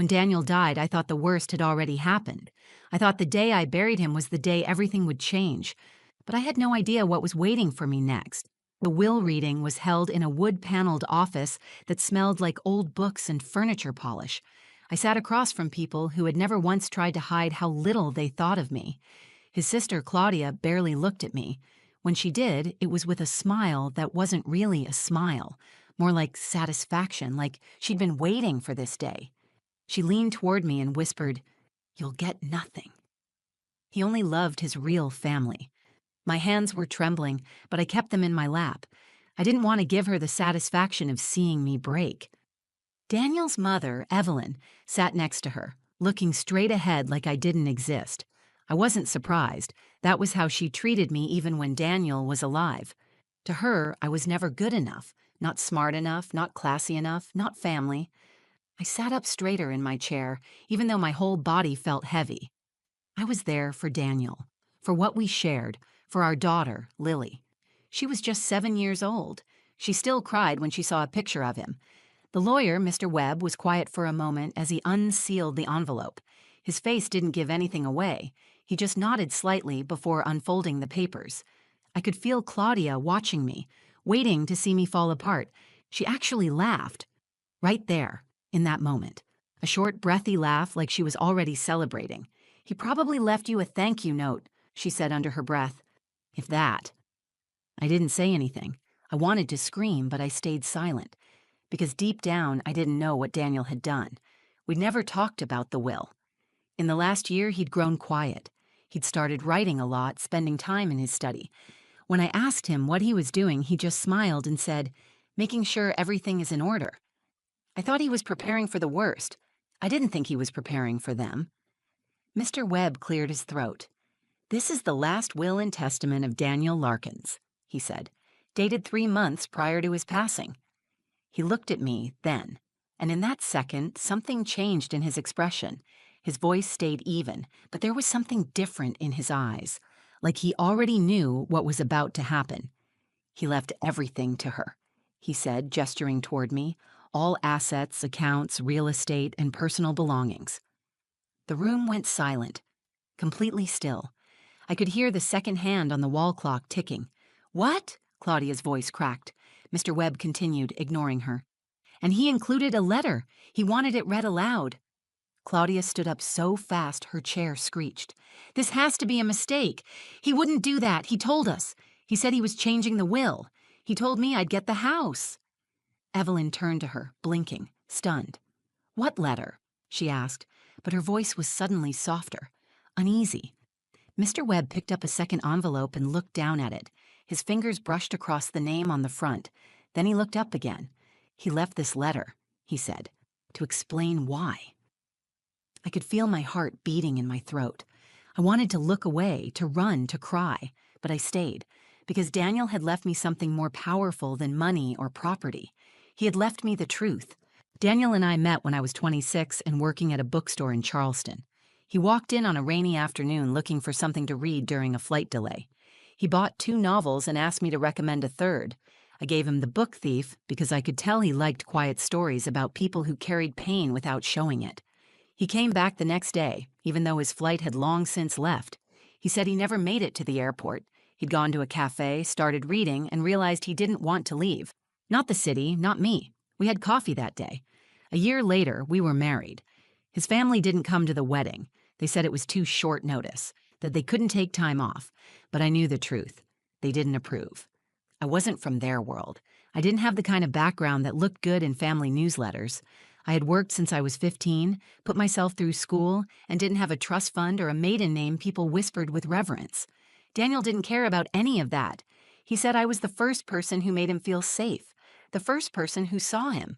When Daniel died, I thought the worst had already happened. I thought the day I buried him was the day everything would change. But I had no idea what was waiting for me next. The will reading was held in a wood-paneled office that smelled like old books and furniture polish. I sat across from people who had never once tried to hide how little they thought of me. His sister, Claudia, barely looked at me. When she did, it was with a smile that wasn't really a smile, more like satisfaction, like she'd been waiting for this day. She leaned toward me and whispered, "You'll get nothing." He only loved his real family. My hands were trembling, but I kept them in my lap. I didn't want to give her the satisfaction of seeing me break. Daniel's mother, Evelyn, sat next to her, looking straight ahead like I didn't exist. I wasn't surprised. That was how she treated me even when Daniel was alive. To her, I was never good enough, not smart enough, not classy enough, not family. I sat up straighter in my chair, even though my whole body felt heavy. I was there for Daniel, for what we shared, for our daughter, Lily. She was just 7 years old. She still cried when she saw a picture of him. The lawyer, Mr. Webb, was quiet for a moment as he unsealed the envelope. His face didn't give anything away. He just nodded slightly before unfolding the papers. I could feel Claudia watching me, waiting to see me fall apart. She actually laughed. Right there. In that moment. A short, breathy laugh like she was already celebrating. "He probably left you a thank you note," she said under her breath. "If that." I didn't say anything. I wanted to scream, but I stayed silent. Because deep down, I didn't know what Daniel had done. We'd never talked about the will. In the last year, he'd grown quiet. He'd started writing a lot, spending time in his study. When I asked him what he was doing, he just smiled and said, "Making sure everything is in order." I thought he was preparing for the worst. I didn't think he was preparing for them. Mr. Webb cleared his throat. "This is the last will and testament of Daniel Larkins," he said, "dated 3 months prior to his passing." He looked at me then, and in that second, something changed in his expression. His voice stayed even, but there was something different in his eyes, like he already knew what was about to happen. "He left everything to her," he said, gesturing toward me. "All assets, accounts, real estate, and personal belongings." The room went silent, completely still. I could hear the second hand on the wall clock ticking. "What?" Claudia's voice cracked. Mr. Webb continued, ignoring her. "And he included a letter. He wanted it read aloud." Claudia stood up so fast her chair screeched. "This has to be a mistake. He wouldn't do that. He told us. He said he was changing the will. He told me I'd get the house." Evelyn turned to her, blinking, stunned. "What letter?" she asked, but her voice was suddenly softer, uneasy. Mr. Webb picked up a second envelope and looked down at it. His fingers brushed across the name on the front. Then he looked up again. "He left this letter," he said, "to explain why." I could feel my heart beating in my throat. I wanted to look away, to run, to cry, but I stayed, because Daniel had left me something more powerful than money or property. He had left me the truth. Daniel and I met when I was 26 and working at a bookstore in Charleston. He walked in on a rainy afternoon looking for something to read during a flight delay. He bought 2 novels and asked me to recommend a third. I gave him The Book Thief because I could tell he liked quiet stories about people who carried pain without showing it. He came back the next day, even though his flight had long since left. He said he never made it to the airport. He'd gone to a cafe, started reading, and realized he didn't want to leave. Not the city, not me. We had coffee that day. A year later, we were married. His family didn't come to the wedding. They said it was too short notice, that they couldn't take time off. But I knew the truth. They didn't approve. I wasn't from their world. I didn't have the kind of background that looked good in family newsletters. I had worked since I was 15, put myself through school, and didn't have a trust fund or a maiden name people whispered with reverence. Daniel didn't care about any of that. He said I was the first person who made him feel safe, the first person who saw him.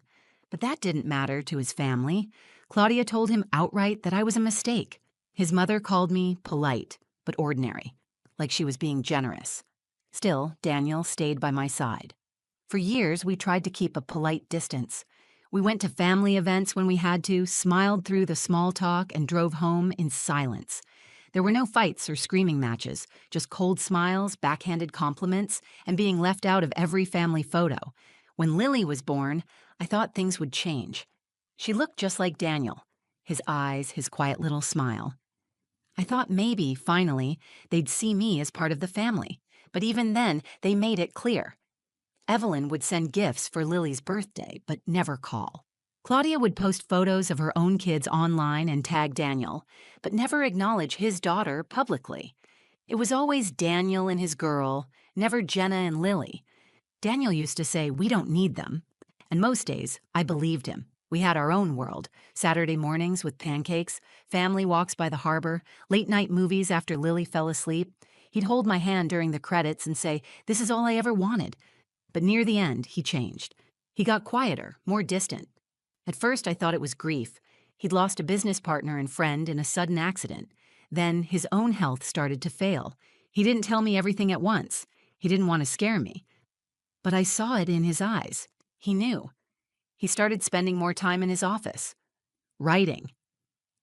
But that didn't matter to his family. Claudia told him outright that I was a mistake. His mother called me polite, but ordinary, like she was being generous. Still, Daniel stayed by my side. For years, we tried to keep a polite distance. We went to family events when we had to, smiled through the small talk, and drove home in silence. There were no fights or screaming matches, just cold smiles, backhanded compliments, and being left out of every family photo. When Lily was born, I thought things would change. She looked just like Daniel. his eyes, his quiet little smile. I thought maybe, finally, they'd see me as part of the family. But even then, they made it clear. Evelyn would send gifts for Lily's birthday, but never call. Claudia would post photos of her own kids online and tag Daniel, but never acknowledge his daughter publicly. It was always Daniel and his girl, never Jenna and Lily. Daniel used to say, "We don't need them." And most days, I believed him. We had our own world. Saturday mornings with pancakes, family walks by the harbor, late-night movies after Lily fell asleep. He'd hold my hand during the credits and say, "This is all I ever wanted." But near the end, he changed. He got quieter, more distant. At first, I thought it was grief. He'd lost a business partner and friend in a sudden accident. Then his own health started to fail. He didn't tell me everything at once. He didn't want to scare me. But I saw it in his eyes. He knew. He started spending more time in his office, writing.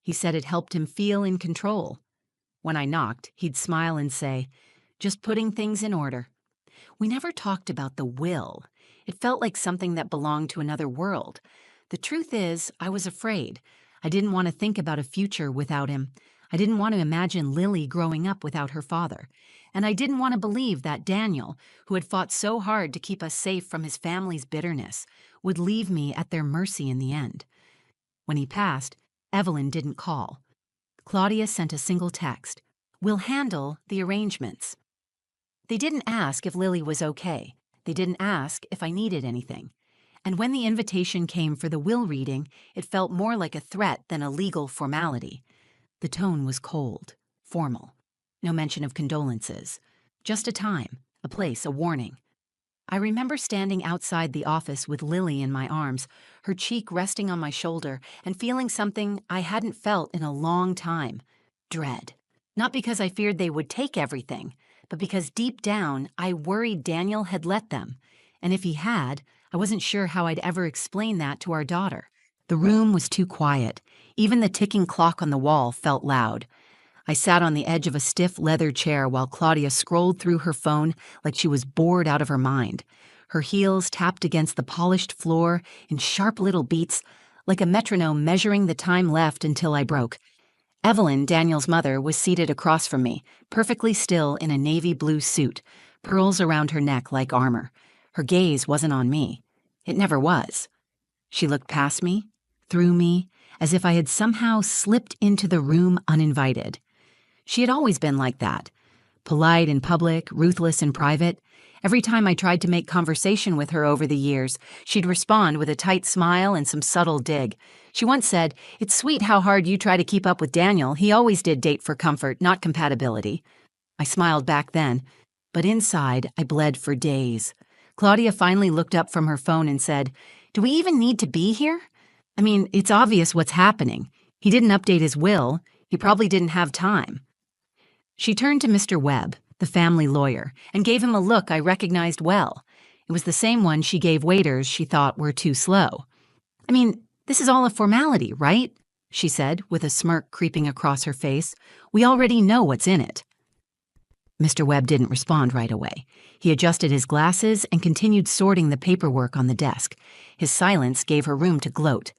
He said it helped him feel in control. When I knocked, he'd smile and say, "Just putting things in order." We never talked about the will. It felt like something that belonged to another world. The truth is, I was afraid. I didn't want to think about a future without him. I didn't want to imagine Lily growing up without her father. And I didn't want to believe that Daniel, who had fought so hard to keep us safe from his family's bitterness, would leave me at their mercy in the end. When he passed, Evelyn didn't call. Claudia sent a single text. "We'll handle the arrangements." They didn't ask if Lily was okay. They didn't ask if I needed anything. And when the invitation came for the will reading, it felt more like a threat than a legal formality. The tone was cold, formal. No mention of condolences. Just a time, a place, a warning. I remember standing outside the office with Lily in my arms, her cheek resting on my shoulder, and feeling something I hadn't felt in a long time. Dread. Not because I feared they would take everything, but because deep down I worried Daniel had let them. And if he had, I wasn't sure how I'd ever explain that to our daughter. The room was too quiet. Even the ticking clock on the wall felt loud. I sat on the edge of a stiff leather chair while Claudia scrolled through her phone like she was bored out of her mind. Her heels tapped against the polished floor in sharp little beats, like a metronome measuring the time left until I broke. Evelyn, Daniel's mother, was seated across from me, perfectly still in a navy blue suit, pearls around her neck like armor. Her gaze wasn't on me. It never was. She looked past me, through me, as if I had somehow slipped into the room uninvited. She had always been like that. Polite in public, ruthless in private. Every time I tried to make conversation with her over the years, she'd respond with a tight smile and some subtle dig. She once said, "It's sweet how hard you try to keep up with Daniel. He always did date for comfort, not compatibility." I smiled back then, but inside I bled for days. Claudia finally looked up from her phone and said, "Do we even need to be here? I mean, it's obvious what's happening. He didn't update his will. He probably didn't have time." She turned to Mr. Webb, the family lawyer, and gave him a look I recognized well. It was the same one she gave waiters she thought were too slow. "I mean, this is all a formality, right?" she said, with a smirk creeping across her face. "We already know what's in it." Mr. Webb didn't respond right away. He adjusted his glasses and continued sorting the paperwork on the desk. His silence gave her room to gloat.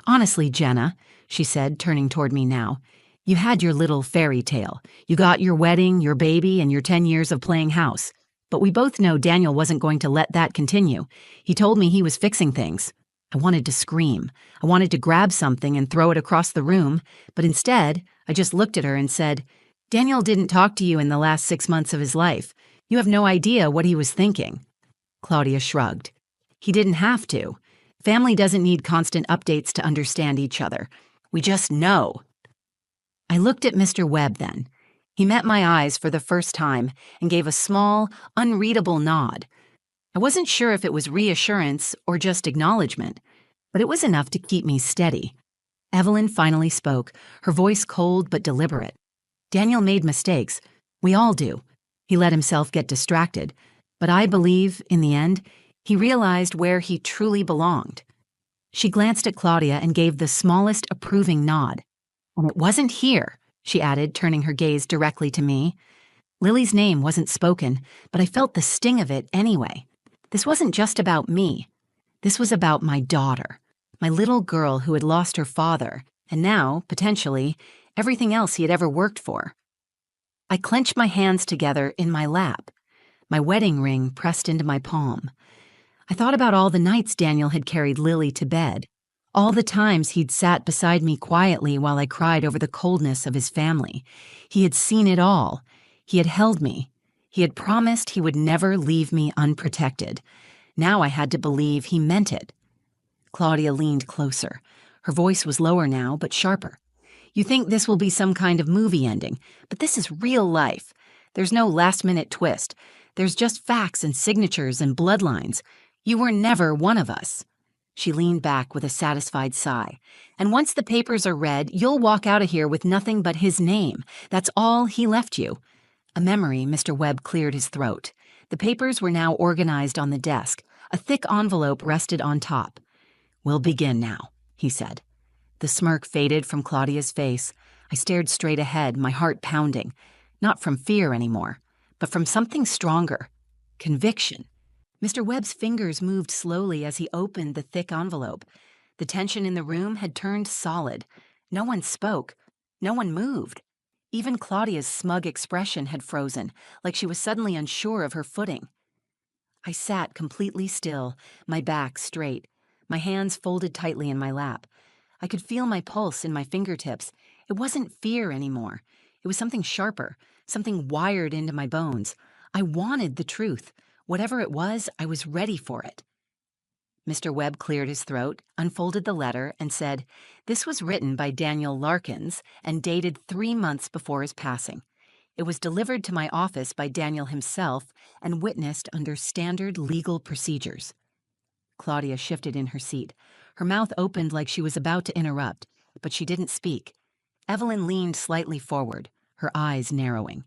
"Honestly, Jenna," she said, turning toward me now, "you had your little fairy tale. You got your wedding, your baby, and your 10 years of playing house. But we both know Daniel wasn't going to let that continue. He told me he was fixing things." I wanted to scream. I wanted to grab something and throw it across the room, but instead, I just looked at her and said, "Daniel didn't talk to you in the last 6 months of his life. You have no idea what he was thinking." Claudia shrugged. "He didn't have to. Family doesn't need constant updates to understand each other. We just know." I looked at Mr. Webb then. He met my eyes for the first time and gave a small, unreadable nod. I wasn't sure if it was reassurance or just acknowledgement, but it was enough to keep me steady. Evelyn finally spoke, her voice cold but deliberate. "Daniel made mistakes. We all do. He let himself get distracted. But I believe, in the end, he realized where he truly belonged." She glanced at Claudia and gave the smallest approving nod. "And it wasn't here," she added, turning her gaze directly to me. Lily's name wasn't spoken, but I felt the sting of it anyway. This wasn't just about me. This was about my daughter, my little girl who had lost her father And now, potentially, everything else he had ever worked for. I clenched my hands together in my lap, my wedding ring pressed into my palm. I thought about all the nights Daniel had carried Lily to bed, all the times he'd sat beside me quietly while I cried over the coldness of his family. He had seen it all. He had held me. He had promised he would never leave me unprotected. Now I had to believe he meant it. Claudia leaned closer. Her voice was lower now, but sharper. You think this will be some kind of movie ending, but this is real life. There's no last-minute twist. There's just facts and signatures and bloodlines. You were never one of us. She leaned back with a satisfied sigh. And once the papers are read, you'll walk out of here with nothing but his name. That's all he left you. A memory, Mr. Webb cleared his throat. The papers were now organized on the desk. A thick envelope rested on top. We'll begin now, he said. The smirk faded from Claudia's face. I stared straight ahead, my heart pounding. Not from fear anymore, but from something stronger. Conviction. Mr. Webb's fingers moved slowly as he opened the thick envelope. The tension in the room had turned solid. No one spoke. No one moved. Even Claudia's smug expression had frozen, like she was suddenly unsure of her footing. I sat completely still, my back straight, my hands folded tightly in my lap. I could feel my pulse in my fingertips. It wasn't fear anymore. It was something sharper, something wired into my bones. I wanted the truth. Whatever it was, I was ready for it. Mr. Webb cleared his throat, unfolded the letter, and said, "This was written by Daniel Larkins and dated 3 months before his passing. It was delivered to my office by Daniel himself and witnessed under standard legal procedures." Claudia shifted in her seat. Her mouth opened like she was about to interrupt, but she didn't speak. Evelyn leaned slightly forward, her eyes narrowing.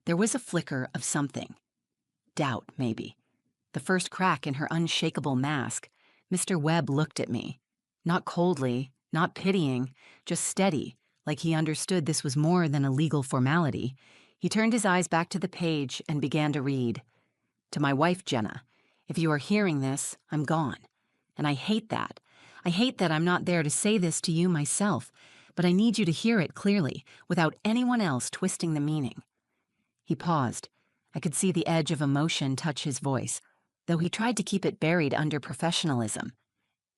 There was a flicker of something. Doubt, maybe. The first crack in her unshakable mask. Mr. Webb looked at me. Not coldly, not pitying, just steady, like he understood this was more than a legal formality. He turned his eyes back to the page and began to read. To my wife, Jenna, if you are hearing this, I'm gone. And I hate that. I hate that I'm not there to say this to you myself, but I need you to hear it clearly, without anyone else twisting the meaning. He paused. I could see the edge of emotion touch his voice, though he tried to keep it buried under professionalism.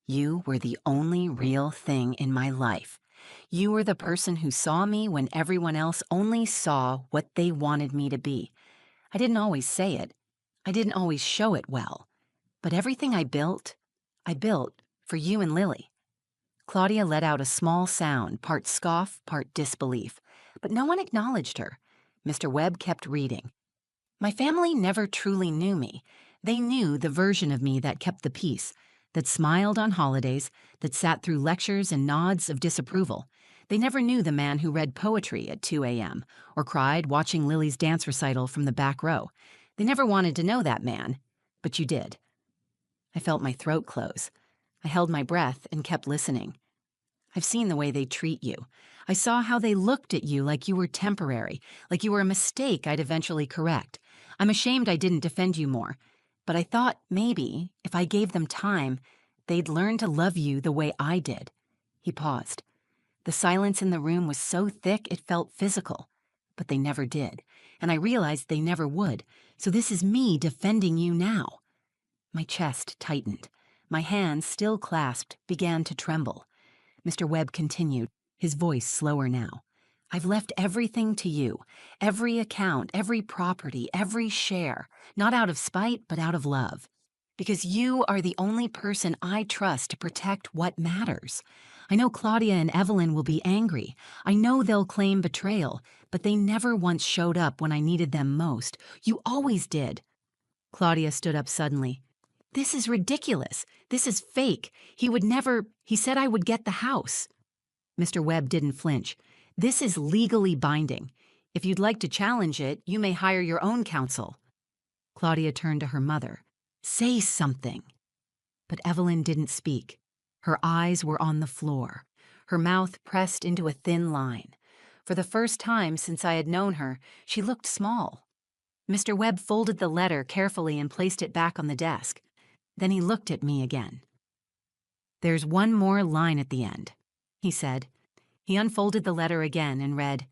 You were the only real thing in my life. You were the person who saw me when everyone else only saw what they wanted me to be. I didn't always say it. I didn't always show it well. But everything I built for you and Lily. Claudia let out a small sound, part scoff, part disbelief. But no one acknowledged her. Mr. Webb kept reading. My family never truly knew me. They knew the version of me that kept the peace, that smiled on holidays, that sat through lectures and nods of disapproval. They never knew the man who read poetry at 2 a.m. or cried watching Lily's dance recital from the back row. They never wanted to know that man, but you did. I felt my throat close. I held my breath and kept listening. I've seen the way they treat you. I saw how they looked at you like you were temporary, like you were a mistake I'd eventually correct. I'm ashamed I didn't defend you more, but I thought maybe, if I gave them time, they'd learn to love you the way I did. He paused. The silence in the room was so thick it felt physical, but they never did, and I realized they never would, so this is me defending you now. My chest tightened. My hands, still clasped, began to tremble. Mr. Webb continued, his voice slower now. I've left everything to you, every account, every property, every share, not out of spite, but out of love. Because you are the only person I trust to protect what matters. I know Claudia and Evelyn will be angry. I know they'll claim betrayal, but they never once showed up when I needed them most. You always did. Claudia stood up suddenly. This is ridiculous. This is fake. He said I would get the house. Mr. Webb didn't flinch. This is legally binding. If you'd like to challenge it, you may hire your own counsel. Claudia turned to her mother. Say something. But Evelyn didn't speak. Her eyes were on the floor, her mouth pressed into a thin line. For the first time since I had known her, she looked small. Mr. Webb folded the letter carefully and placed it back on the desk. Then he looked at me again. There's one more line at the end, he said. He unfolded the letter again and read,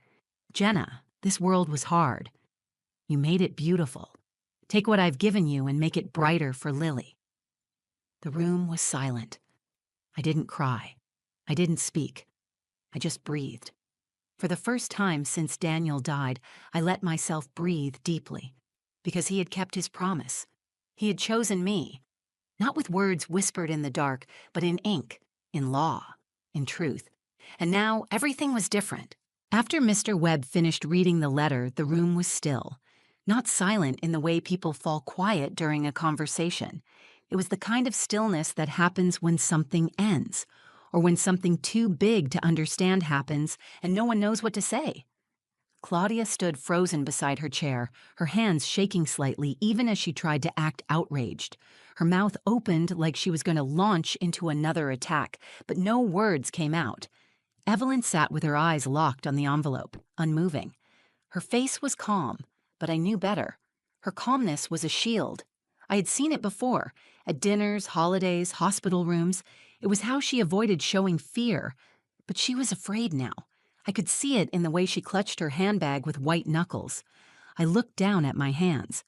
"Jenna, this world was hard. You made it beautiful. Take what I've given you and make it brighter for Lily." The room was silent. I didn't cry. I didn't speak. I just breathed. For the first time since Daniel died, I let myself breathe deeply, because he had kept his promise. He had chosen me, not with words whispered in the dark, but in ink, in law, in truth. And now everything was different. After Mr. Webb finished reading the letter, the room was still. Not silent in the way people fall quiet during a conversation. It was the kind of stillness that happens when something ends, or when something too big to understand happens and no one knows what to say. Claudia stood frozen beside her chair, her hands shaking slightly even as she tried to act outraged. Her mouth opened like she was going to launch into another attack, but no words came out. Evelyn sat with her eyes locked on the envelope, unmoving. Her face was calm, but I knew better. Her calmness was a shield. I had seen it before, at dinners, holidays, hospital rooms. It was how she avoided showing fear. But she was afraid now. I could see it in the way she clutched her handbag with white knuckles. I looked down at my hands.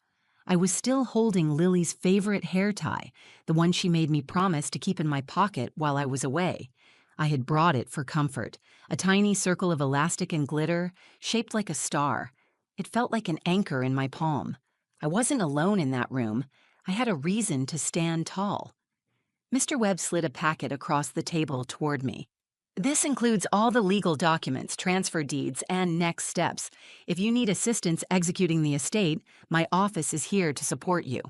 I was still holding Lily's favorite hair tie, the one she made me promise to keep in my pocket while I was away. I had brought it for comfort, a tiny circle of elastic and glitter, shaped like a star. It felt like an anchor in my palm. I wasn't alone in that room. I had a reason to stand tall. Mr. Webb slid a packet across the table toward me. "This includes all the legal documents, transfer deeds, and next steps. If you need assistance executing the estate, my office is here to support you."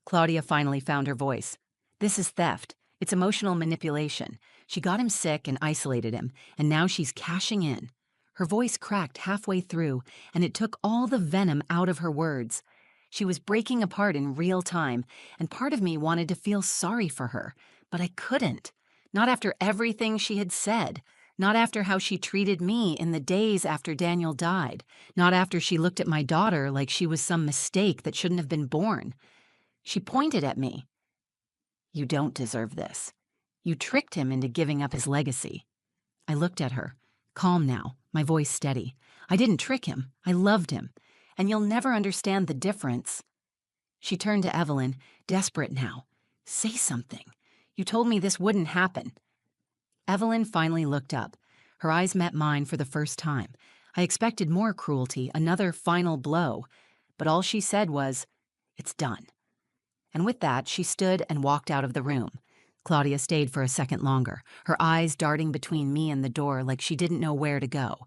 Claudia finally found her voice. "This is theft. It's emotional manipulation. She got him sick and isolated him, and now she's cashing in." Her voice cracked halfway through, and it took all the venom out of her words. She was breaking apart in real time, and part of me wanted to feel sorry for her, but I couldn't. Not after everything she had said. Not after how she treated me in the days after Daniel died. Not after she looked at my daughter like she was some mistake that shouldn't have been born. She pointed at me. "You don't deserve this. You tricked him into giving up his legacy." I looked at her, calm now, my voice steady. "I didn't trick him. I loved him. And you'll never understand the difference." She turned to Evelyn, desperate now. "Say something. You told me this wouldn't happen." Evelyn finally looked up. Her eyes met mine for the first time. I expected more cruelty, another final blow. But all she said was, "It's done." And with that, she stood and walked out of the room. Claudia stayed for a second longer, her eyes darting between me and the door like she didn't know where to go.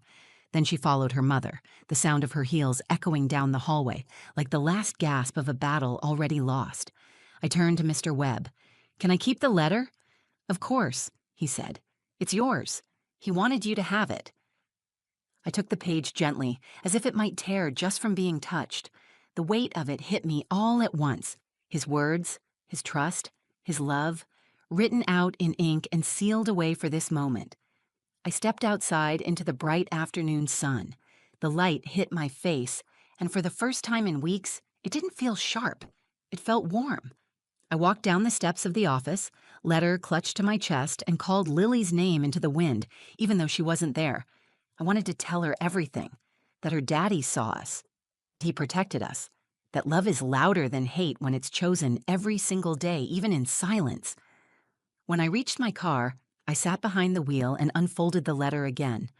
Then she followed her mother, the sound of her heels echoing down the hallway, like the last gasp of a battle already lost. I turned to Mr. Webb. "Can I keep the letter?" "Of course," he said. "It's yours. He wanted you to have it." I took the page gently, as if it might tear just from being touched. The weight of it hit me all at once. His words, his trust, his love, written out in ink and sealed away for this moment. I stepped outside into the bright afternoon sun. The light hit my face, and for the first time in weeks, it didn't feel sharp. It felt warm. I walked down the steps of the office, letter clutched to my chest, and called Lily's name into the wind, even though she wasn't there. I wanted to tell her everything, that her daddy saw us. He protected us. That love is louder than hate when it's chosen every single day, even in silence. When I reached my car, I sat behind the wheel and unfolded the letter again.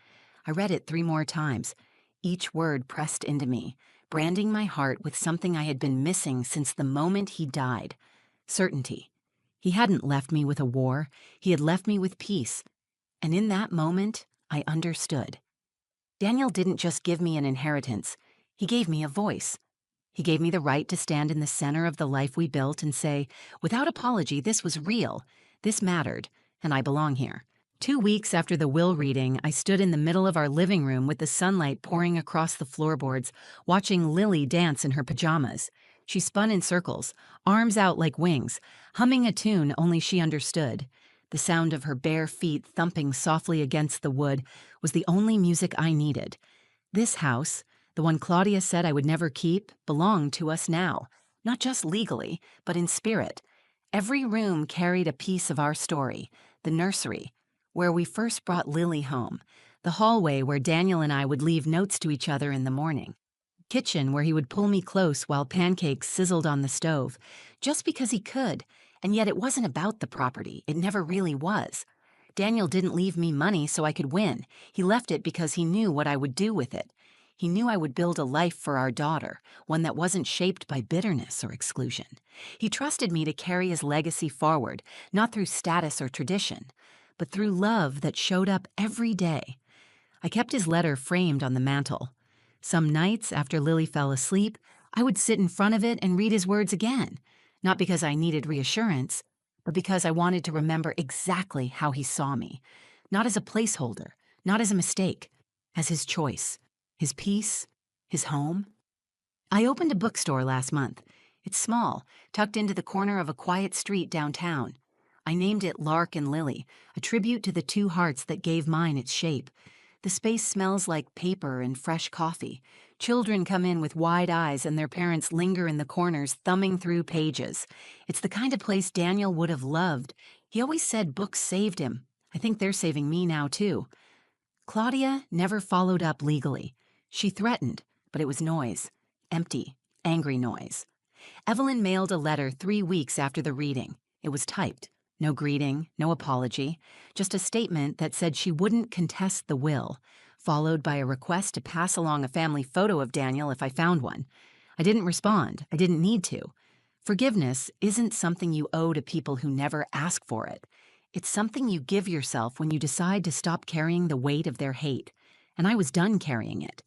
I read it 3 more times, each word pressed into me, branding my heart with something I had been missing since the moment he died. Certainty. He hadn't left me with a war. He had left me with peace. And in that moment, I understood. Daniel didn't just give me an inheritance. He gave me a voice. He gave me the right to stand in the center of the life we built and say, without apology, this was real, this mattered, and I belong here. 2 weeks after the will reading, I stood in the middle of our living room with the sunlight pouring across the floorboards, watching Lily dance in her pajamas. She spun in circles, arms out like wings, humming a tune only she understood. The sound of her bare feet thumping softly against the wood was the only music I needed. This house, the one Claudia said I would never keep, belonged to us now, not just legally, but in spirit. Every room carried a piece of our story, the nursery, where we first brought Lily home, The hallway where Daniel and I would leave notes to each other in the morning. Kitchen where he would pull me close while pancakes sizzled on the stove, just because he could, and yet it wasn't about the property. It never really was. Daniel didn't leave me money so I could win. He left it because he knew what I would do with it. He knew I would build a life for our daughter, one that wasn't shaped by bitterness or exclusion. He trusted me to carry his legacy forward, not through status or tradition, but through love that showed up every day. I kept his letter framed on the mantel. Some nights, after Lily fell asleep, I would sit in front of it and read his words again, not because I needed reassurance, but because I wanted to remember exactly how he saw me, not as a placeholder, not as a mistake, as his choice, his peace, his home. I opened a bookstore last month. It's small, tucked into the corner of a quiet street downtown. I named it Lark and Lily, a tribute to the two hearts that gave mine its shape. The space smells like paper and fresh coffee. Children come in with wide eyes and their parents linger in the corners thumbing through pages. It's the kind of place Daniel would have loved. He always said books saved him. I think they're saving me now, too. Claudia never followed up legally. She threatened, but it was noise. Empty, angry noise. Evelyn mailed a letter 3 weeks after the reading. It was typed. No greeting, no apology, just a statement that said she wouldn't contest the will, followed by a request to pass along a family photo of Daniel if I found one. I didn't respond. I didn't need to. Forgiveness isn't something you owe to people who never ask for it. It's something you give yourself when you decide to stop carrying the weight of their hate. And I was done carrying it.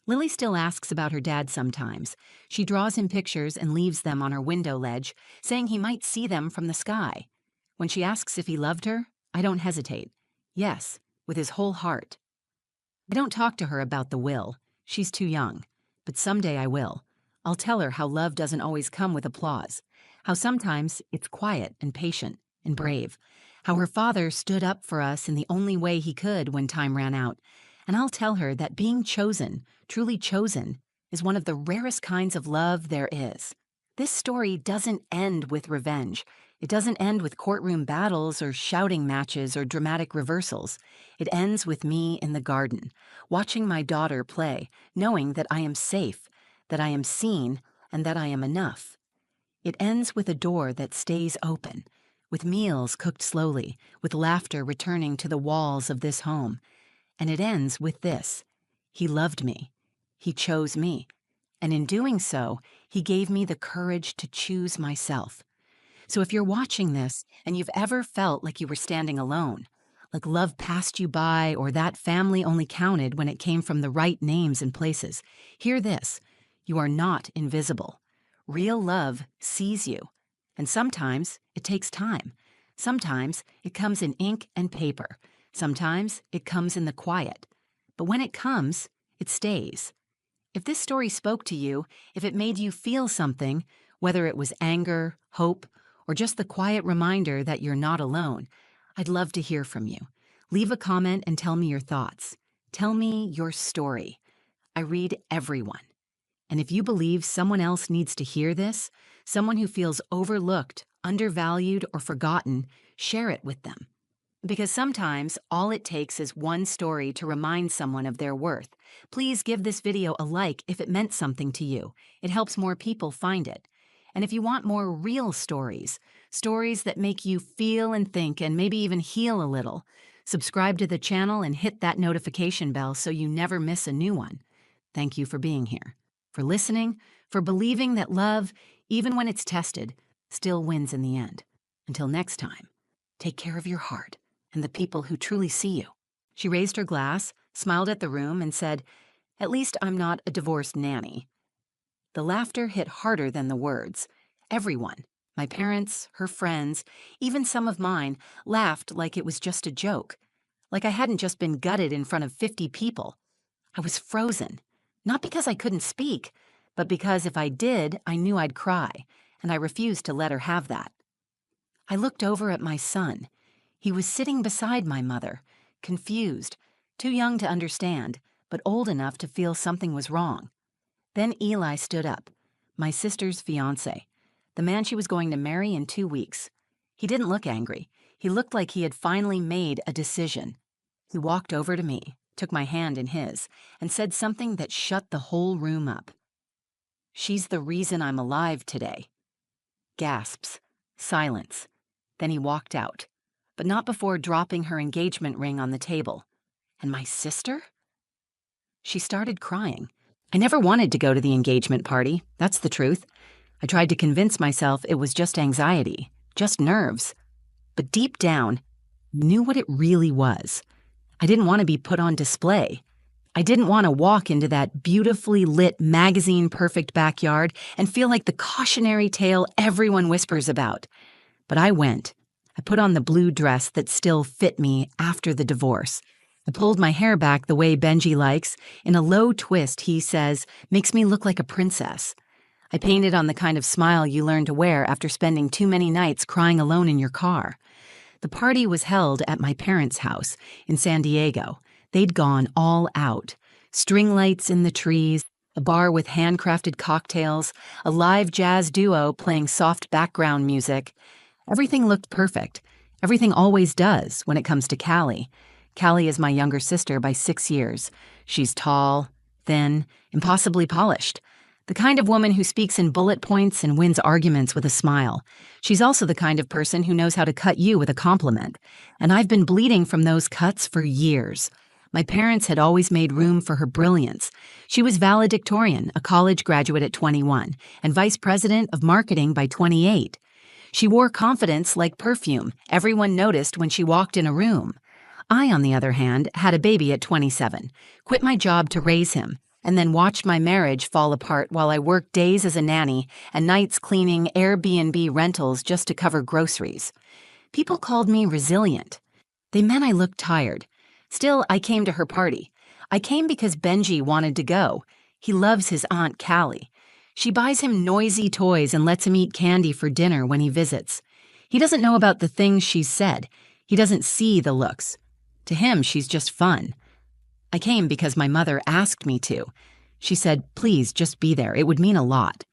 Lily still asks about her dad sometimes. She draws him pictures and leaves them on her window ledge, saying he might see them from the sky. When she asks if he loved her, I don't hesitate. Yes, with his whole heart. I don't talk to her about the will. She's too young. But someday I will. I'll tell her how love doesn't always come with applause. How sometimes it's quiet and patient and brave. How her father stood up for us in the only way he could when time ran out. And I'll tell her that being chosen, truly chosen, is one of the rarest kinds of love there is. This story doesn't end with revenge. It doesn't end with courtroom battles or shouting matches or dramatic reversals. It ends with me in the garden, watching my daughter play, knowing that I am safe, that I am seen, and that I am enough. It ends with a door that stays open, with meals cooked slowly, with laughter returning to the walls of this home. And it ends with this: he loved me. He chose me. And in doing so, he gave me the courage to choose myself. So if you're watching this and you've ever felt like you were standing alone, like love passed you by or that family only counted when it came from the right names and places, hear this: you are not invisible. Real love sees you. And sometimes it takes time. Sometimes it comes in ink and paper. Sometimes it comes in the quiet. But when it comes, it stays. If this story spoke to you, if it made you feel something, whether it was anger, hope, or just the quiet reminder that you're not alone, I'd love to hear from you. Leave a comment and tell me your thoughts. Tell me your story. I read everyone. And if you believe someone else needs to hear this, someone who feels overlooked, undervalued, or forgotten, share it with them. Because sometimes all it takes is one story to remind someone of their worth. Please give this video a like if it meant something to you. It helps more people find it. And if you want more real stories, stories that make you feel and think and maybe even heal a little, subscribe to the channel and hit that notification bell so you never miss a new one. Thank you for being here, for listening, for believing that love, even when it's tested, still wins in the end. Until next time, take care of your heart and the people who truly see you. She raised her glass, smiled at the room, and said, "At least I'm not a divorced nanny." The laughter hit harder than the words. Everyone, my parents, her friends, even some of mine, laughed like it was just a joke, like I hadn't just been gutted in front of 50 people. I was frozen, not because I couldn't speak, but because if I did, I knew I'd cry, and I refused to let her have that. I looked over at my son. He was sitting beside my mother, confused, too young to understand, but old enough to feel something was wrong. Then Eli stood up, my sister's fiancé, the man she was going to marry in 2 weeks. He didn't look angry. He looked like he had finally made a decision. He walked over to me, took my hand in his, and said something that shut the whole room up. "She's the reason I'm alive today." Gasps. Silence. Then he walked out, but not before dropping her engagement ring on the table. And my sister? She started crying. I never wanted to go to the engagement party, that's the truth. I tried to convince myself it was just anxiety, just nerves. But deep down, I knew what it really was. I didn't want to be put on display. I didn't want to walk into that beautifully lit magazine-perfect backyard and feel like the cautionary tale everyone whispers about. But I went. I put on the blue dress that still fit me after the divorce. I pulled my hair back the way Benji likes, in a low twist he says makes me look like a princess. I painted on the kind of smile you learn to wear after spending too many nights crying alone in your car. The party was held at my parents' house in San Diego. They'd gone all out. String lights in the trees, a bar with handcrafted cocktails, a live jazz duo playing soft background music. Everything looked perfect. Everything always does when it comes to Callie. Callie is my younger sister by 6 years. She's tall, thin, impossibly polished. The kind of woman who speaks in bullet points and wins arguments with a smile. She's also the kind of person who knows how to cut you with a compliment. And I've been bleeding from those cuts for years. My parents had always made room for her brilliance. She was valedictorian, a college graduate at 21, and vice president of marketing by 28. She wore confidence like perfume. Everyone noticed when she walked in a room. I, on the other hand, had a baby at 27, quit my job to raise him, and then watched my marriage fall apart while I worked days as a nanny and nights cleaning Airbnb rentals just to cover groceries. People called me resilient. They meant I looked tired. Still, I came to her party. I came because Benji wanted to go. He loves his Aunt Callie. She buys him noisy toys and lets him eat candy for dinner when he visits. He doesn't know about the things she's said. He doesn't see the looks. To him, she's just fun. I came because my mother asked me to. She said, "Please, just be there. It would mean a lot."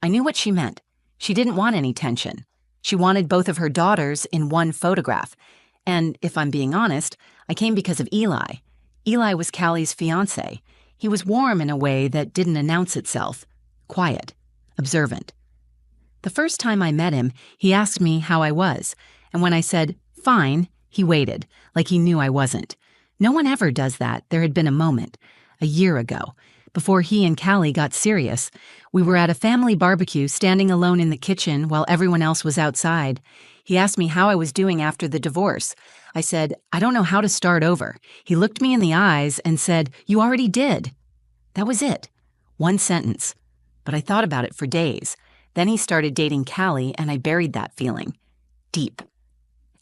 I knew what she meant. She didn't want any tension. She wanted both of her daughters in one photograph. And if I'm being honest, I came because of Eli. Eli was Callie's fiancé. He was warm in a way that didn't announce itself. Quiet. Observant. The first time I met him, he asked me how I was. And when I said, "Fine," he waited, like he knew I wasn't. No one ever does that. There had been a moment, a year ago, before he and Callie got serious. We were at a family barbecue, standing alone in the kitchen while everyone else was outside. He asked me how I was doing after the divorce. I said, "I don't know how to start over." He looked me in the eyes and said, "You already did." That was it. One sentence. But I thought about it for days. Then he started dating Callie, and I buried that feeling. Deep.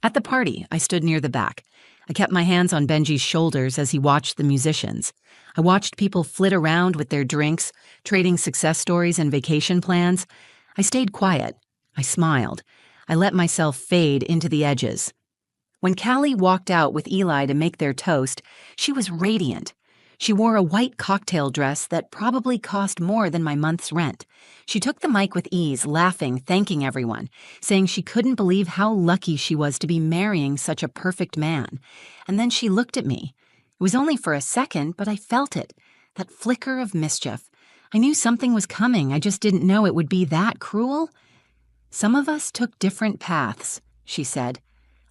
At the party, I stood near the back. I kept my hands on Benji's shoulders as he watched the musicians. I watched people flit around with their drinks, trading success stories and vacation plans. I stayed quiet. I smiled. I let myself fade into the edges. When Callie walked out with Eli to make their toast, she was radiant. She wore a white cocktail dress that probably cost more than my month's rent. She took the mic with ease, laughing, thanking everyone, saying she couldn't believe how lucky she was to be marrying such a perfect man. And then she looked at me. It was only for a second, but I felt it, that flicker of mischief. I knew something was coming, I just didn't know it would be that cruel. "Some of us took different paths," she said.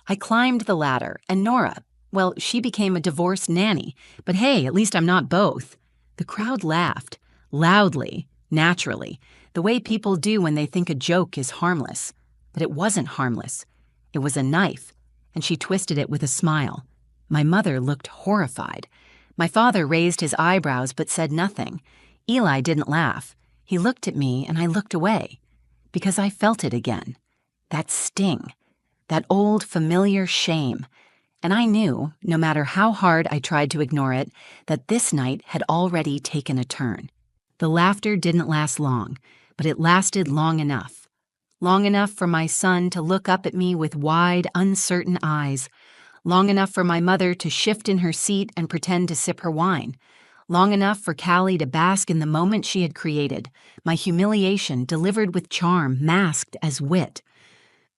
I climbed the ladder, and Nora, well, she became a divorced nanny, but hey, at least I'm not both. The crowd laughed, loudly, naturally, the way people do when they think a joke is harmless. But it wasn't harmless. It was a knife, and she twisted it with a smile. My mother looked horrified. My father raised his eyebrows but said nothing. Eli didn't laugh. He looked at me, and I looked away, because I felt it again. That sting, that old familiar shame. And I knew, no matter how hard I tried to ignore it, that this night had already taken a turn. The laughter didn't last long, but it lasted long enough. Long enough for my son to look up at me with wide, uncertain eyes. Long enough for my mother to shift in her seat and pretend to sip her wine. Long enough for Callie to bask in the moment she had created, my humiliation delivered with charm, masked as wit.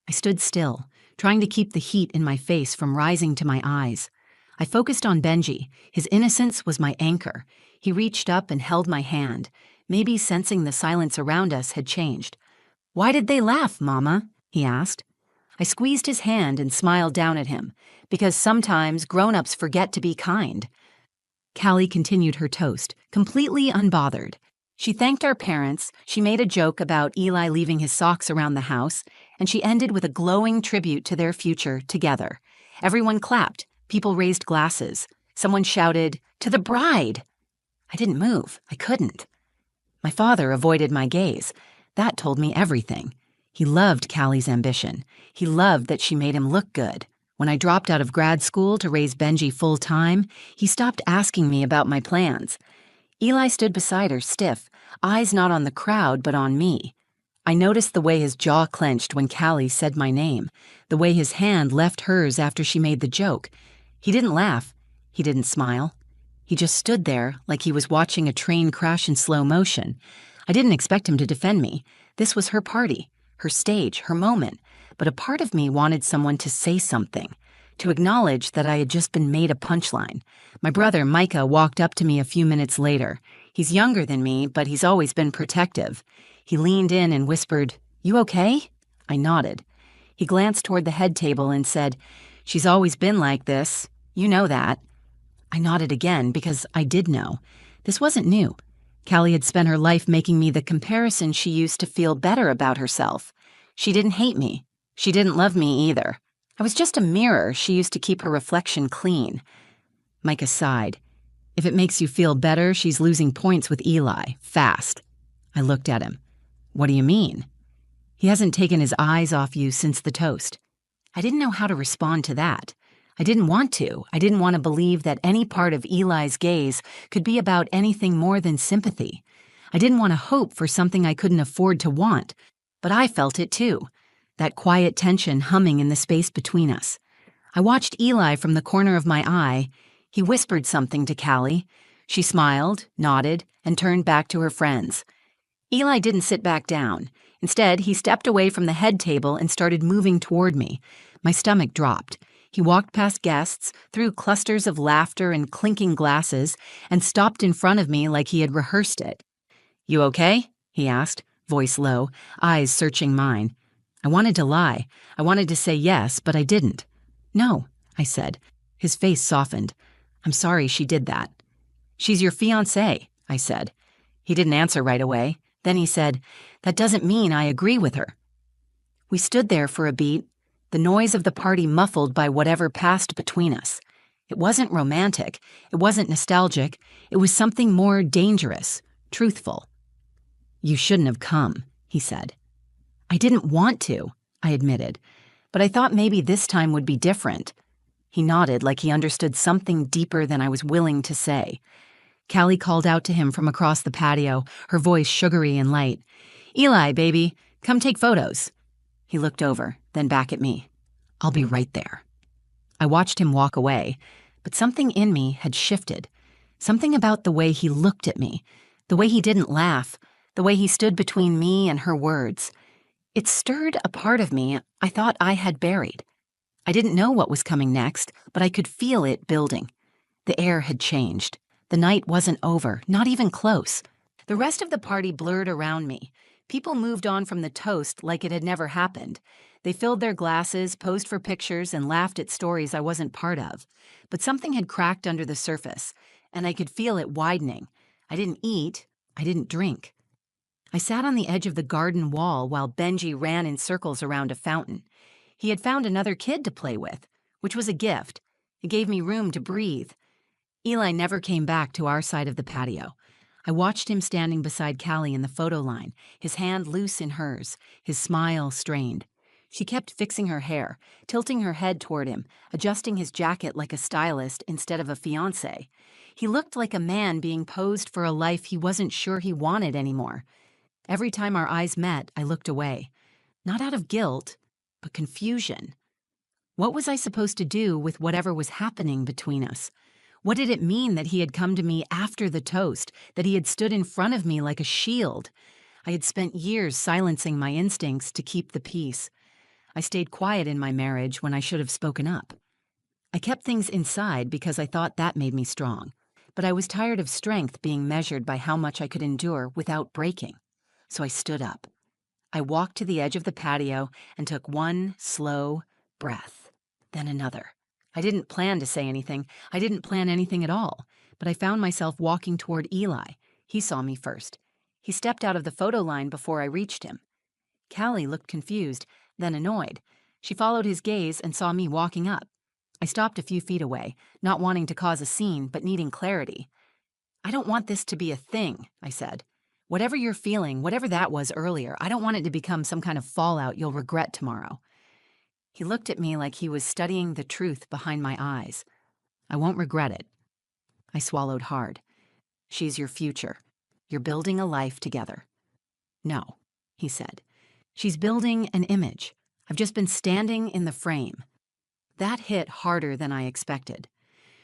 I stood still, trying to keep the heat in my face from rising to my eyes. I focused on Benji. His innocence was my anchor. He reached up and held my hand. Maybe sensing the silence around us had changed. "Why did they laugh, Mama?" he asked. I squeezed his hand and smiled down at him, because sometimes grown-ups forget to be kind. Callie continued her toast, completely unbothered. She thanked our parents, she made a joke about Eli leaving his socks around the house, and she ended with a glowing tribute to their future together. Everyone clapped, people raised glasses. Someone shouted, "To the bride!" I didn't move. I couldn't. My father avoided my gaze. That told me everything. He loved Callie's ambition. He loved that she made him look good. When I dropped out of grad school to raise Benji full-time, he stopped asking me about my plans. Eli stood beside her, stiff, eyes not on the crowd but on me. I noticed the way his jaw clenched when Callie said my name, the way his hand left hers after she made the joke. He didn't laugh. He didn't smile. He just stood there like he was watching a train crash in slow motion. I didn't expect him to defend me. This was her party, her stage, her moment. But a part of me wanted someone to say something, to acknowledge that I had just been made a punchline. My brother, Micah, walked up to me a few minutes later. He's younger than me, but he's always been protective. He leaned in and whispered, "You okay?" I nodded. He glanced toward the head table and said, "She's always been like this. You know that." I nodded again because I did know. This wasn't new. Callie had spent her life making me the comparison she used to feel better about herself. She didn't hate me. She didn't love me either. I was just a mirror she used to keep her reflection clean. Micah sighed. "If it makes you feel better, she's losing points with Eli, fast." I looked at him. "What do you mean?" "He hasn't taken his eyes off you since the toast." I didn't know how to respond to that. I didn't want to. I didn't want to believe that any part of Eli's gaze could be about anything more than sympathy. I didn't want to hope for something I couldn't afford to want. But I felt it too, that quiet tension humming in the space between us. I watched Eli from the corner of my eye. He whispered something to Callie. She smiled, nodded, and turned back to her friends. Eli didn't sit back down. Instead, he stepped away from the head table and started moving toward me. My stomach dropped. He walked past guests, through clusters of laughter and clinking glasses, and stopped in front of me like he had rehearsed it. "You okay?" he asked, voice low, eyes searching mine. I wanted to lie. I wanted to say yes, but I didn't. "No," I said. His face softened. "I'm sorry she did that." "She's your fiancée," I said. He didn't answer right away. Then he said, "That doesn't mean I agree with her." We stood there for a beat, the noise of the party muffled by whatever passed between us. It wasn't romantic. It wasn't nostalgic. It was something more dangerous, truthful. "You shouldn't have come," he said. "I didn't want to," I admitted, but I thought maybe this time would be different. He nodded like he understood something deeper than I was willing to say. Callie called out to him from across the patio, her voice sugary and light. "Eli, baby, come take photos." He looked over, then back at me. "I'll be right there." I watched him walk away, but something in me had shifted. Something about the way he looked at me, the way he didn't laugh, the way he stood between me and her words. It stirred a part of me I thought I had buried. I didn't know what was coming next, but I could feel it building. The air had changed. The night wasn't over, not even close. The rest of the party blurred around me. People moved on from the toast like it had never happened. They filled their glasses, posed for pictures, and laughed at stories I wasn't part of. But something had cracked under the surface, and I could feel it widening. I didn't eat. I didn't drink. I sat on the edge of the garden wall while Benji ran in circles around a fountain. He had found another kid to play with, which was a gift. It gave me room to breathe. Eli never came back to our side of the patio. I watched him standing beside Callie in the photo line, his hand loose in hers, his smile strained. She kept fixing her hair, tilting her head toward him, adjusting his jacket like a stylist instead of a fiancé. He looked like a man being posed for a life he wasn't sure he wanted anymore. Every time our eyes met, I looked away. Not out of guilt, but confusion. What was I supposed to do with whatever was happening between us? What did it mean that he had come to me after the toast, that he had stood in front of me like a shield? I had spent years silencing my instincts to keep the peace. I stayed quiet in my marriage when I should have spoken up. I kept things inside because I thought that made me strong, but I was tired of strength being measured by how much I could endure without breaking. So I stood up. I walked to the edge of the patio and took one slow breath, then another. I didn't plan to say anything. I didn't plan anything at all, but I found myself walking toward Eli. He saw me first. He stepped out of the photo line before I reached him. Callie looked confused, then annoyed. She followed his gaze and saw me walking up. I stopped a few feet away, not wanting to cause a scene, but needing clarity. "I don't want this to be a thing," I said. "Whatever you're feeling, whatever that was earlier, I don't want it to become some kind of fallout you'll regret tomorrow." He looked at me like he was studying the truth behind my eyes. "I won't regret it." I swallowed hard. "She's your future. You're building a life together." "No," he said. "She's building an image. I've just been standing in the frame." That hit harder than I expected.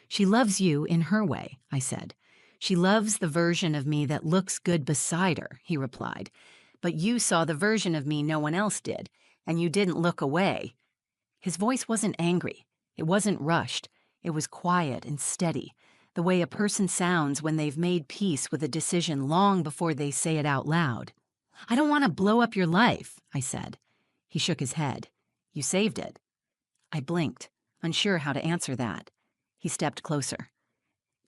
"She loves you in her way," I said. "She loves the version of me that looks good beside her," he replied. "But you saw the version of me no one else did, and you didn't look away." His voice wasn't angry. It wasn't rushed. It was quiet and steady, the way a person sounds when they've made peace with a decision long before they say it out loud. "I don't want to blow up your life," I said. He shook his head. "You saved it." I blinked, unsure how to answer that. He stepped closer.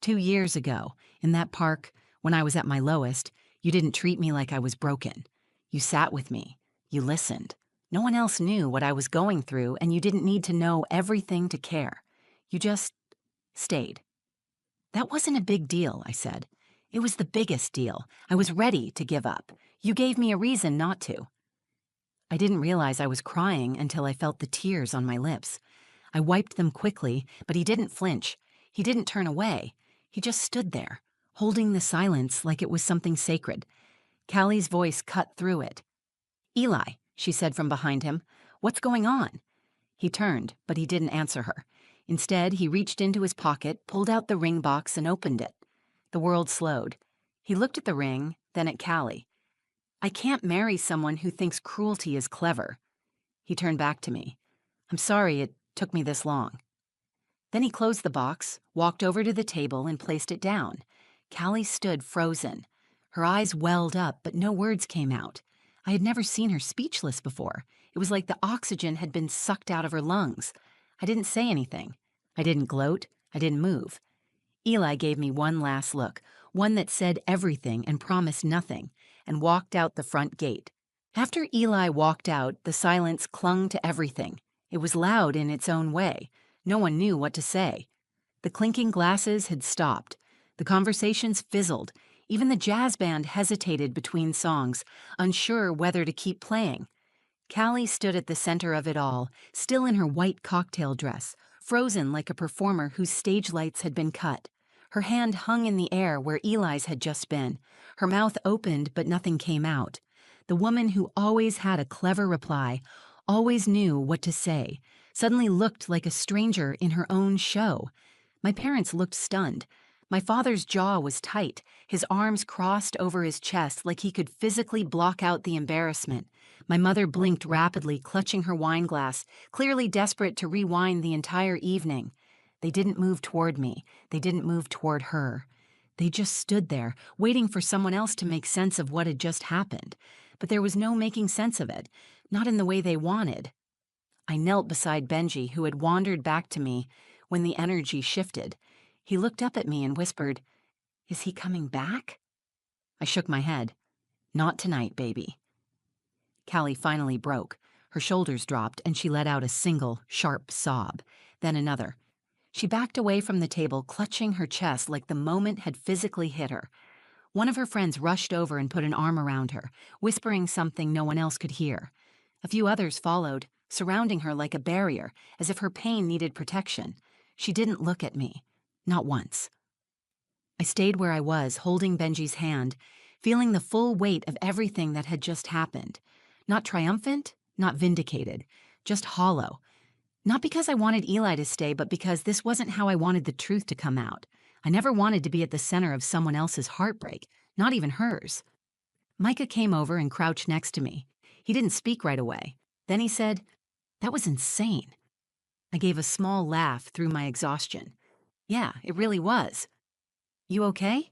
2 years ago, in that park, when I was at my lowest, you didn't treat me like I was broken. You sat with me. You listened. No one else knew what I was going through, and you didn't need to know everything to care. You just stayed." "That wasn't a big deal," I said. "It was the biggest deal. I was ready to give up. You gave me a reason not to." I didn't realize I was crying until I felt the tears on my lips. I wiped them quickly, but he didn't flinch. He didn't turn away. He just stood there, holding the silence like it was something sacred. Callie's voice cut through it. "Eli," she said from behind him, "what's going on?" He turned, but he didn't answer her. Instead, he reached into his pocket, pulled out the ring box, and opened it. The world slowed. He looked at the ring, then at Callie. "I can't marry someone who thinks cruelty is clever." He turned back to me. "I'm sorry it took me this long." Then he closed the box, walked over to the table, and placed it down. Callie stood frozen. Her eyes welled up, but no words came out. I had never seen her speechless before. It was like the oxygen had been sucked out of her lungs. I didn't say anything. I didn't gloat. I didn't move. Eli gave me one last look, one that said everything and promised nothing, and walked out the front gate. After Eli walked out, the silence clung to everything. It was loud in its own way. No one knew what to say. The clinking glasses had stopped. The conversations fizzled. Even the jazz band hesitated between songs, unsure whether to keep playing. Callie stood at the center of it all, still in her white cocktail dress, frozen like a performer whose stage lights had been cut. Her hand hung in the air where Eli's had just been. Her mouth opened, but nothing came out. The woman who always had a clever reply, always knew what to say, suddenly looked like a stranger in her own show. My parents looked stunned. My father's jaw was tight, his arms crossed over his chest like he could physically block out the embarrassment. My mother blinked rapidly, clutching her wine glass, clearly desperate to rewind the entire evening. They didn't move toward me. They didn't move toward her. They just stood there, waiting for someone else to make sense of what had just happened. But there was no making sense of it, not in the way they wanted. I knelt beside Benji, who had wandered back to me when the energy shifted. He looked up at me and whispered, "Is he coming back?" I shook my head. "Not tonight, baby." Callie finally broke. Her shoulders dropped, and she let out a single, sharp sob, then another. She backed away from the table, clutching her chest like the moment had physically hit her. One of her friends rushed over and put an arm around her, whispering something no one else could hear. A few others followed, surrounding her like a barrier, as if her pain needed protection. She didn't look at me. Not once. I stayed where I was, holding Benji's hand, feeling the full weight of everything that had just happened. Not triumphant, not vindicated, just hollow. Not because I wanted Eli to stay, but because this wasn't how I wanted the truth to come out. I never wanted to be at the center of someone else's heartbreak, not even hers. Micah came over and crouched next to me. He didn't speak right away. Then he said, "That was insane." I gave a small laugh through my exhaustion. Yeah, it really was. You okay?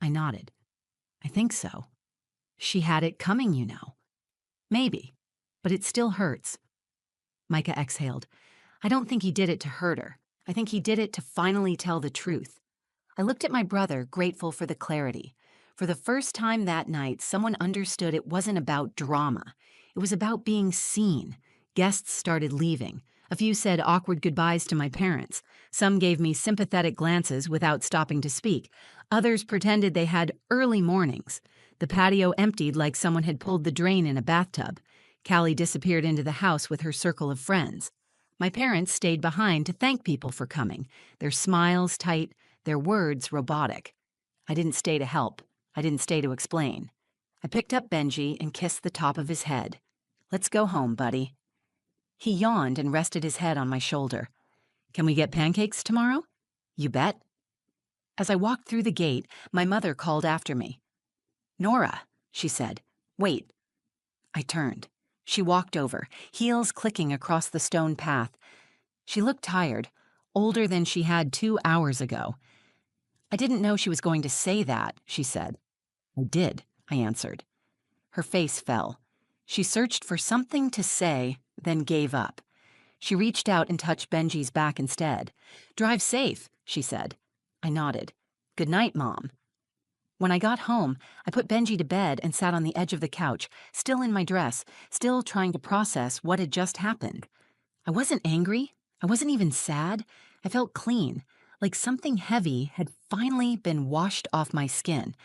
I nodded. I think so. She had it coming, you know. Maybe, but it still hurts. Micah exhaled. I don't think he did it to hurt her. I think he did it to finally tell the truth. I looked at my brother, grateful for the clarity. For the first time that night, someone understood it wasn't about drama. It was about being seen. Guests started leaving. A few said awkward goodbyes to my parents. Some gave me sympathetic glances without stopping to speak. Others pretended they had early mornings. The patio emptied like someone had pulled the drain in a bathtub. Callie disappeared into the house with her circle of friends. My parents stayed behind to thank people for coming, their smiles tight, their words robotic. I didn't stay to help. I didn't stay to explain. I picked up Benji and kissed the top of his head. Let's go home, buddy. He yawned and rested his head on my shoulder. Can we get pancakes tomorrow? You bet. As I walked through the gate, my mother called after me. Nora, she said. Wait. I turned. She walked over, heels clicking across the stone path. She looked tired, older than she had 2 hours ago. I didn't know she was going to say that, she said. I did, I answered. Her face fell. She searched for something to say, then gave up. She reached out and touched Benji's back instead. Drive safe, she said. I nodded. Good night, Mom. When I got home, I put Benji to bed and sat on the edge of the couch, still in my dress, still trying to process what had just happened. I wasn't angry. I wasn't even sad. I felt clean, like something heavy had finally been washed off my skin.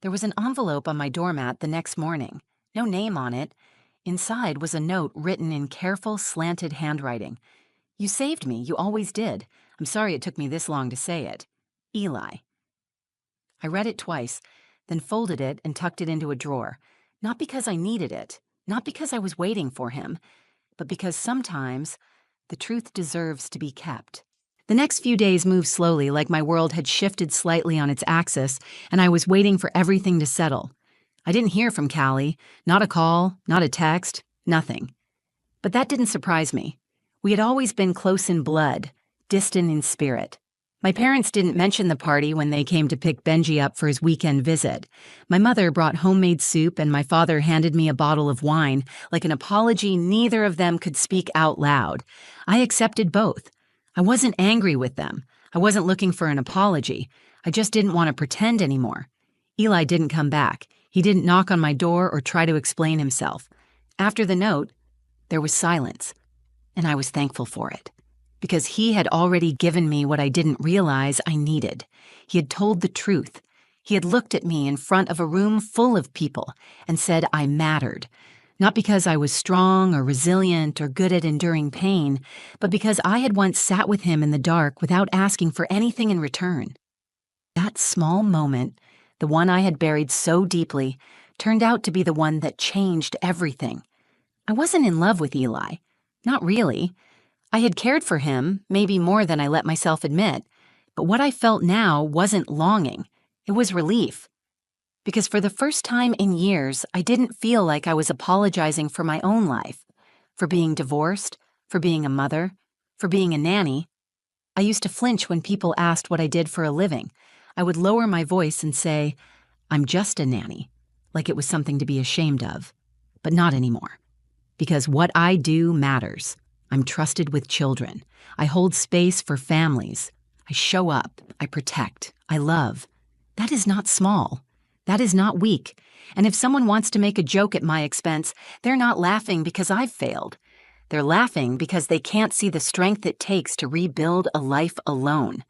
There was an envelope on my doormat the next morning. No name on it. Inside was a note written in careful, slanted handwriting. You saved me. You always did. I'm sorry it took me this long to say it. Eli. I read it twice, then folded it and tucked it into a drawer. Not because I needed it, not because I was waiting for him, but because sometimes the truth deserves to be kept. The next few days moved slowly, like my world had shifted slightly on its axis, and I was waiting for everything to settle. I didn't hear from Callie, not a call, not a text, nothing. But that didn't surprise me. We had always been close in blood, distant in spirit. My parents didn't mention the party when they came to pick Benji up for his weekend visit. My mother brought homemade soup and my father handed me a bottle of wine, like an apology neither of them could speak out loud. I accepted both. I wasn't angry with them. I wasn't looking for an apology. I just didn't want to pretend anymore. Eli didn't come back. He didn't knock on my door or try to explain himself. After the note, there was silence, and I was thankful for it. Because he had already given me what I didn't realize I needed. He had told the truth. He had looked at me in front of a room full of people and said I mattered. Not because I was strong or resilient or good at enduring pain, but because I had once sat with him in the dark without asking for anything in return. That small moment, the one I had buried so deeply, turned out to be the one that changed everything. I wasn't in love with Eli. Not really. I had cared for him, maybe more than I let myself admit, but what I felt now wasn't longing. It was relief. Because for the first time in years, I didn't feel like I was apologizing for my own life, for being divorced, for being a mother, for being a nanny. I used to flinch when people asked what I did for a living. I would lower my voice and say, I'm just a nanny, like it was something to be ashamed of. But not anymore. Because what I do matters. I'm trusted with children. I hold space for families. I show up. I protect. I love. That is not small. That is not weak. And if someone wants to make a joke at my expense, they're not laughing because I've failed. They're laughing because they can't see the strength it takes to rebuild a life alone.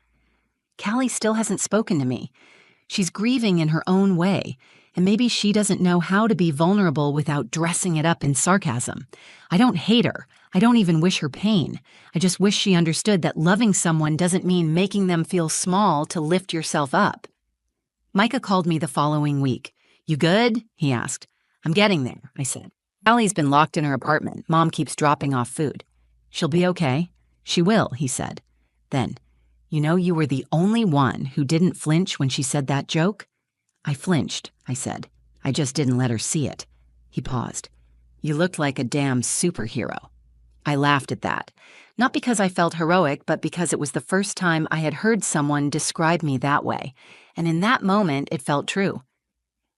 Callie still hasn't spoken to me. She's grieving in her own way, and maybe she doesn't know how to be vulnerable without dressing it up in sarcasm. I don't hate her. I don't even wish her pain. I just wish she understood that loving someone doesn't mean making them feel small to lift yourself up. Micah called me the following week. You good? He asked. I'm getting there, I said. Allie's been locked in her apartment. Mom keeps dropping off food. She'll be okay. She will, he said. Then, you know you were the only one who didn't flinch when she said that joke? I flinched, I said. I just didn't let her see it. He paused. You looked like a damn superhero. I laughed at that. Not because I felt heroic, but because it was the first time I had heard someone describe me that way. And in that moment, it felt true.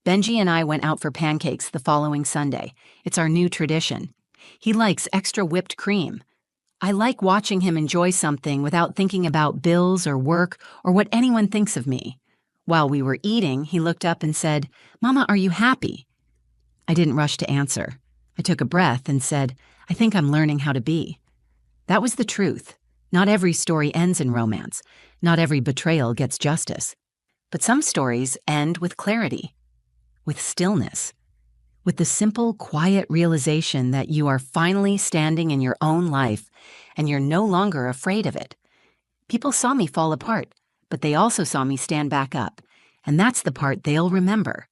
Benji and I went out for pancakes the following Sunday. It's our new tradition. He likes extra whipped cream. I like watching him enjoy something without thinking about bills or work or what anyone thinks of me. While we were eating, he looked up and said, "Mama, are you happy?" I didn't rush to answer. I took a breath and said, "I think I'm learning how to be." That was the truth. Not every story ends in romance. Not every betrayal gets justice. But some stories end with clarity, with stillness, with the simple, quiet realization that you are finally standing in your own life and you're no longer afraid of it. People saw me fall apart, but they also saw me stand back up. And that's the part they'll remember.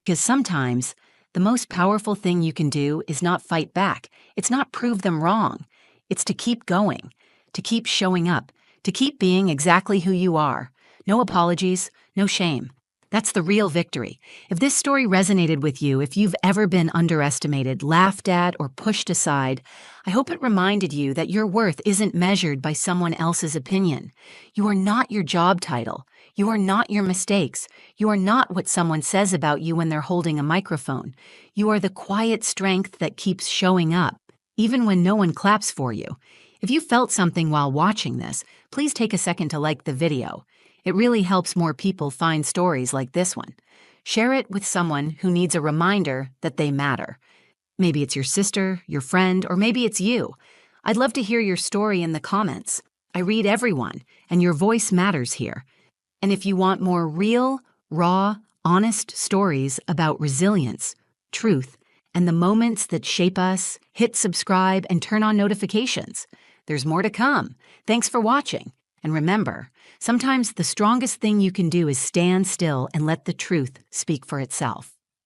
Because sometimes the most powerful thing you can do is not fight back. It's not prove them wrong. It's to keep going, to keep showing up, to keep being exactly who you are. No apologies, no shame. That's the real victory. If this story resonated with you, if you've ever been underestimated, laughed at, or pushed aside, I hope it reminded you that your worth isn't measured by someone else's opinion. You are not your job title. You are not your mistakes. You are not what someone says about you when they're holding a microphone. You are the quiet strength that keeps showing up, even when no one claps for you. If you felt something while watching this, please take a second to like the video. It really helps more people find stories like this one. Share it with someone who needs a reminder that they matter. Maybe it's your sister, your friend, or maybe it's you. I'd love to hear your story in the comments. I read everyone, and your voice matters here. And if you want more real, raw, honest stories about resilience, truth, and the moments that shape us, hit subscribe and turn on notifications. There's more to come. Thanks for watching. And remember, sometimes the strongest thing you can do is stand still and let the truth speak for itself.